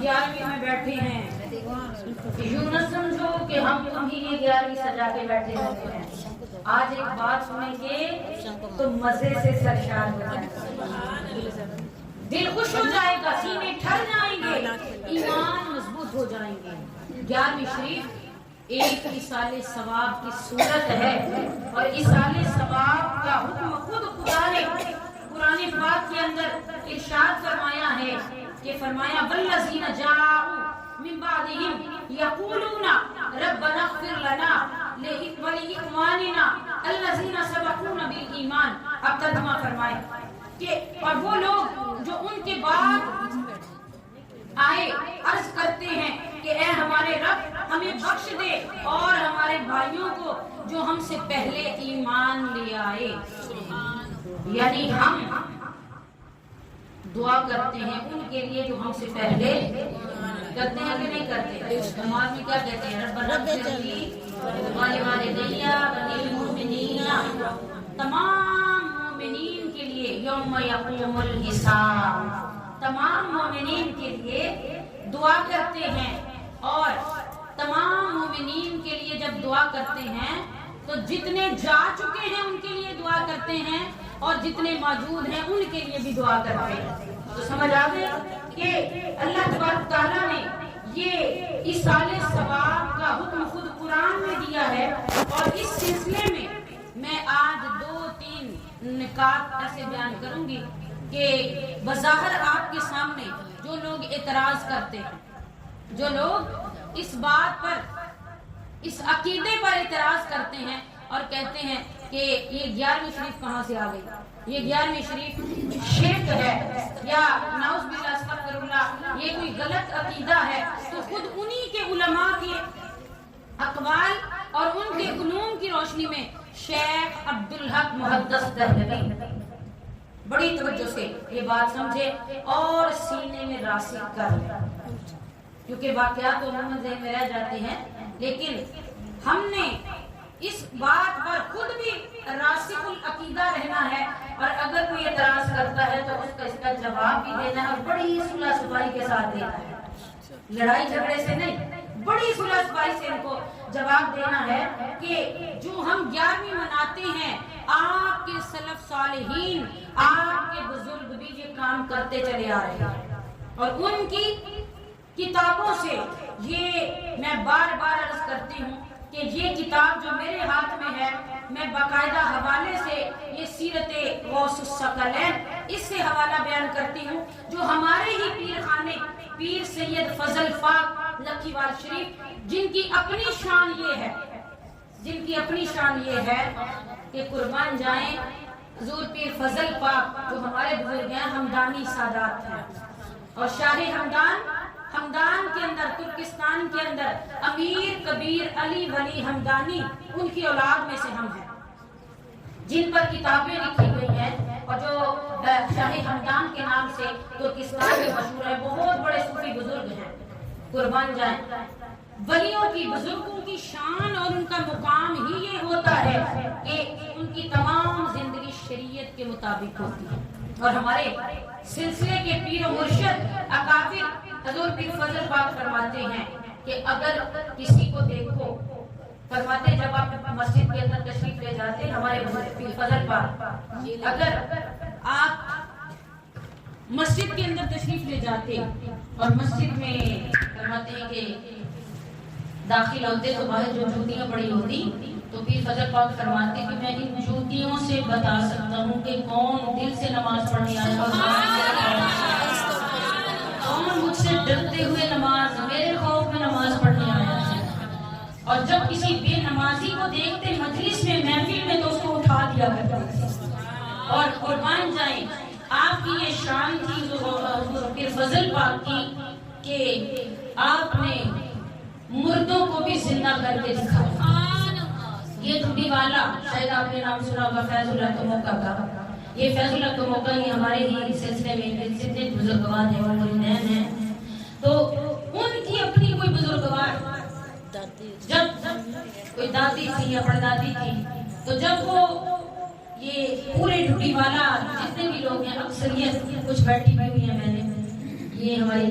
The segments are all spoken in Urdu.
11ویں میں بیٹھے ہیں، یوں نہ سمجھو کہ ہم تمہیں یہ 11ویں سجا کے بیٹھے ہوتے ہیں۔ آج ایک بات سنیں گے تو مزے سے سرشار ہو جائیں گے، دل خوش ہو جائے گا، سینے ٹھر جائیں گے، ایمان مضبوط ہو جائیں گے۔ 11ویں شریف ایک ایصال ثواب کی صورت ہے، اور ایصال ثواب کا حکم خود خدا نے قرآن پاک کے اندر ارشاد فرمایا ہے کہ فرمایا والذین جاءوا من بعدهم یقولون ربنا اغفر لنا ولاخواننا الذین سبقونا بالایمان۔ اب ترجمہ فرمائے کہ اور وہ لوگ جو ان کے بعد آئے عرض کرتے ہیں کہ اے ہمارے رب ہمیں بخش دے اور ہمارے بھائیوں کو جو ہم سے پہلے ایمان لے آئے۔ یعنی ہم دعا کرتے ہیں ان کے لیے جو ہم سے پہلے کرتے ہیں کہ نہیں کرتے؟ نماز میں کیا کہتے ہیں؟ ربنا اغفر لی ولوالدی وللمؤمنین، تمام مومنین کے لیے یوم یقوم الحساب، تمام مومنین کے لیے دعا کرتے ہیں۔ اور تمام مومنین کے لیے جب دعا کرتے ہیں تو جتنے جا چکے ہیں ان کے لیے دعا کرتے ہیں، اور جتنے موجود ہیں ان کے لیے بھی دعا کرتے ہیں۔ تو سمجھ آ گیا کہ اللہ تبارک تعالیٰ نے یہ ایصال ثواب کا حکم خود قرآن میں دیا ہے، اور اس سلسلے میں آج 2-3 نکات ایسے بیان کروں گی کہ بظاہر آپ کے سامنے جو لوگ اعتراض کرتے ہیں، جو لوگ اس بات پر، اس عقیدے پر اعتراض کرتے ہیں اور کہتے ہیں کہ یہ 11ویں شریف کہاں سے آ گئی، یہ 11ویں شریف شرک ہے یا نعوذ باللہ استغفر اللہ یہ کوئی غلط عقیدہ ہے، تو خود انہی کے علماء کے اقوال اور ان کے علوم کی روشنی میں شیخ عبدالحق محدث دہلوی بڑی توجہ سے یہ بات سمجھے اور سینے میں راسخ کر لیں، کیونکہ واقعات تو عموماً ذہن میں رہ جاتے ہیں، لیکن ہم نے اس بات پر خود بھی راسخ العقیدہ رہنا ہے، اور اگر کوئی اعتراض کرتا ہے تو اس کا جواب بھی دینا ہے، اور بڑی صلح صفائی کے ساتھ دینا ہے، لڑائی جھگڑے سے نہیں، بڑی صلح صفائی سے ان کو جواب دینا ہے کہ جو ہم 11ویں مناتے ہیں، آپ کے سلف صالحین، آپ کے بزرگ بھی یہ کام کرتے چلے آ رہے ہیں، اور ان کی کتابوں سے یہ میں بار بار عرض کرتی ہوں کہ یہ کتاب جو میرے ہاتھ میں ہے، میں باقاعدہ حوالے سے یہ سیرت غوث الثقلین اس سے حوالہ بیان کرتی ہوں، جو ہمارے ہی پیر خانے پیر سید فضل پاک لکھی وال شریف، جن کی اپنی شان یہ ہے کہ قربان جائیں حضور پیر فضل پاک جو ہمارے بزرگ ہیں، ہمدانی سادات ہیں، اور شاہ ہمدان کے اندر، ترکستان کے اندر امیر کبیر علی ولی ہمدانی ان کی اولاد میں سے ہم ہیں، جن پر کتابیں لکھی گئی ہیں، اور جو شاہ ہمدان کے نام سے ترکستان میں مشہور ہے، بہت بڑے صوفی بزرگ ہیں، قربان جائیں۔ ولیوں کی، بزرگوں کی شان اور ان کا مقام ہی یہ ہوتا ہے کہ ان کی تمام زندگی شریعت کے مطابق ہوتی ہے، اور ہمارے سلسلے کے پیر و مرشد اکابر حضور پیر فضل پاک فرماتے ہیں کہ اگر کسی کو دیکھو، فرماتے جب آپ مسجد کے اندر تشریف لے جاتے، ہمارے حضور پیر فضل پاک اگر آپ مسجد کے اندر تشریف لے جاتے اور مسجد میں فرماتے ہیں کہ داخل ہوتے تو باہر جو جوتیاں پڑی ہوتی، تو پیر فضل پاک فرماتے کہ میں ان جوتیوں سے بتا سکتا ہوں کہ کون دل سے نماز پڑھنے آیا ہے، کون مجھ سے ڈرتے ہوئے نماز، میرے خوف میں نماز پڑھنے آیا ہے۔ اور جب کسی بے نمازی کو دیکھتے مجلس میں، محفل میں، تو اس کو اٹھا دیا کرتے تھے، اور قربان جائیں آپ کی یہ شان تھی حضور پیر فضل پاک کی کہ آپ نے مردوں کو بھی زندہ کر کے دکھایا۔ یہ ٹھڈی والا شاید آپ نے نام سنا ہوگا، فیض اللہ کموکا کا، یہ فیض اللہ کموکا یہ ہمارے ہی سلسلے میں جتنے بزرگوار ہیں وہ مریدین ہیں، تو ان کی اپنی کوئی بزرگوار جب کوئی دادی تھی یا پردادی تھی، تو جب وہ یہ پورے ٹھڈی والا جتنے بھی لوگ ہیں، اکثریت کچھ بیٹھی ہوئی ہیں، میں نے یہ ہماری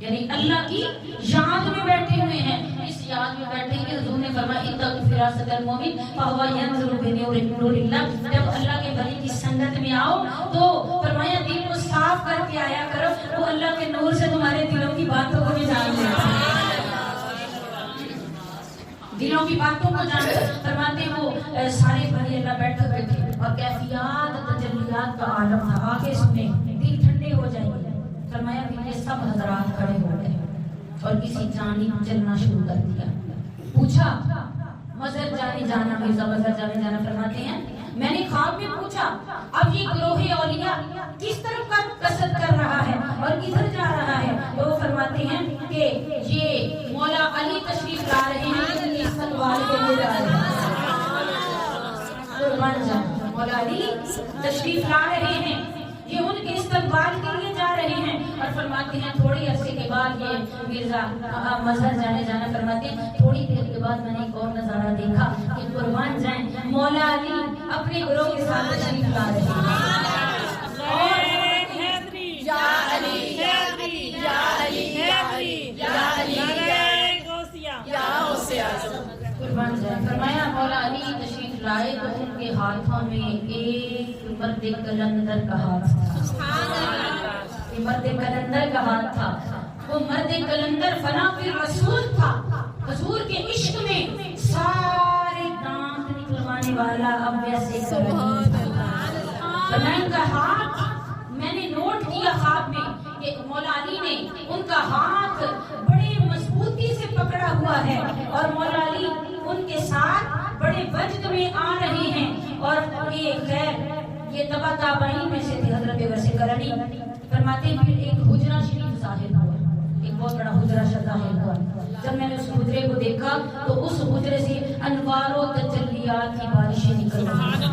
یعنی اللہ کی یاد میں بیٹھے ہوئے ہیں. اس یاد میں بیٹھے کہ حضور نے فرمایا اتقوا فراست المومن فهو ينظر بنور اللہ. جب اللہ کے ولی کی سنگت میں آؤ تو فرمایا دل کو صاف کر کے آیا کرو, وہ اللہ کے نور سے تمہارے دلوں کی باتوں کو بھی جان لیتا ہے, دلوں کی باتوں کو جان. فرماتے ہیں وہ سارے ولی اللہ بیٹھے ہوئے تھے اور کیفیات تجلیات کا عالم تھا. آگے سنے دل ٹھنڈے ہو جائیں گے. فرمایا کہ سب حضرات کھڑے ہو گئے اور کسی جانب چلنا شروع کر دیا. پوچھا مظہر جانے جانا, مرزا مظہر جانے جانا. فرماتے ہیں میں نے خواب میں پوچھا اب یہ گروہ اولیاء کس طرف کا قصد کر رہا ہے اور کدھر جا رہا ہے. تو وہ فرماتے ہیں کہ یہ مولا علی تشریف لا رہے ہیں, ان کے استقبال کے لیے جا رہے ہیں. قربان جاؤ, مولا علی تشریف لا رہے ہیں, یہ ان کے استقبال کے لیے جا رہے ہیں. اور فرماتے ہیں تھوڑی عرصے کے بعد یہ مرزا مظہر جانے جانا. فرماتے ہیں تھوڑی دیر کے بعد میں نے ایک اور نظارہ دیکھا کہ قربان جائیں مولا علی اپنے گروہ کے ساتھ تشریف لا رہے ہیں. اور یا علی یا علی یا علی یا علی یا علی یا غوث اعظم. قربان جائیں. فرمایا مولا علی تشریف لائے تو ان کے ہاتھوں میں ایک مرد کلندر کا ہاتھ تھا. یہ مرد کلندر کا ہاتھ تھا. وہ مرد کلندر فنا پھر رسول تھا. حضور کے عشق میں سارے دانت نکلوانے والا اب ویسے فنا کا ہاتھ میں نے نوٹ کیا خواب میں کہ مولا علی نے ان کا ہاتھ بڑے مضبوطی سے پکڑا ہوا ہے اور مولا علی ان کے ساتھ بڑے وجد میں آ رہے ہیں. اور یہ خیر یہ تبا تابعین میں سے تھے حضرت ویس کرنی. فرماتے ہیں پھر ایک حجرہ شریف ظاہر ہوا, ایک بہت بڑا حجرہ ظاہر ہوا. جب میں نے اس حجرے کو دیکھا تو اس حجرے سے انوار و تجلیات کی بارشیں نکل رہی تھیں,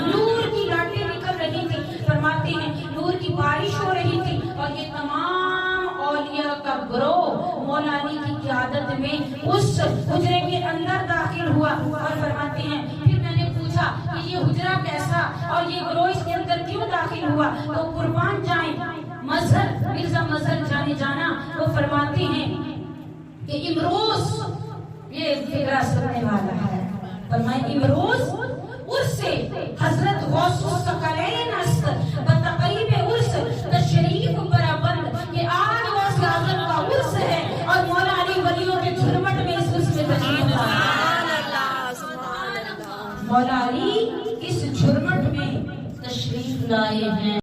نور کی گاٹیں نکل رہی تھی. فرماتے ہیں نور کی بارش ہو رہی تھی اور یہ تمام اولیاء کا گروہ مولا علی کی قیادت میں اس حجرے کے اندر داخل ہوا. اور فرماتے ہیں پھر میں نے پوچھا کہ یہ حجرہ کیسا اور یہ گروہ اس کے اندر کیوں داخل ہوا. تو قربان جائیں مظہر مرزا مظہر جانے جانا وہ فرماتے ہیں کہ امروز یہ فکرہ سننے والا ہے. فرمائے امروز عرس حضرت غوث الثقلین است بتقریب عرس تشریف برابند. یہ آج غوث اعظم کا عرس ہے اور مولا علی ولیوں کے جھرمٹ میں اس عرس میں تشریف لایا. مولا علی اس جھرمٹ میں تشریف لائے ہیں.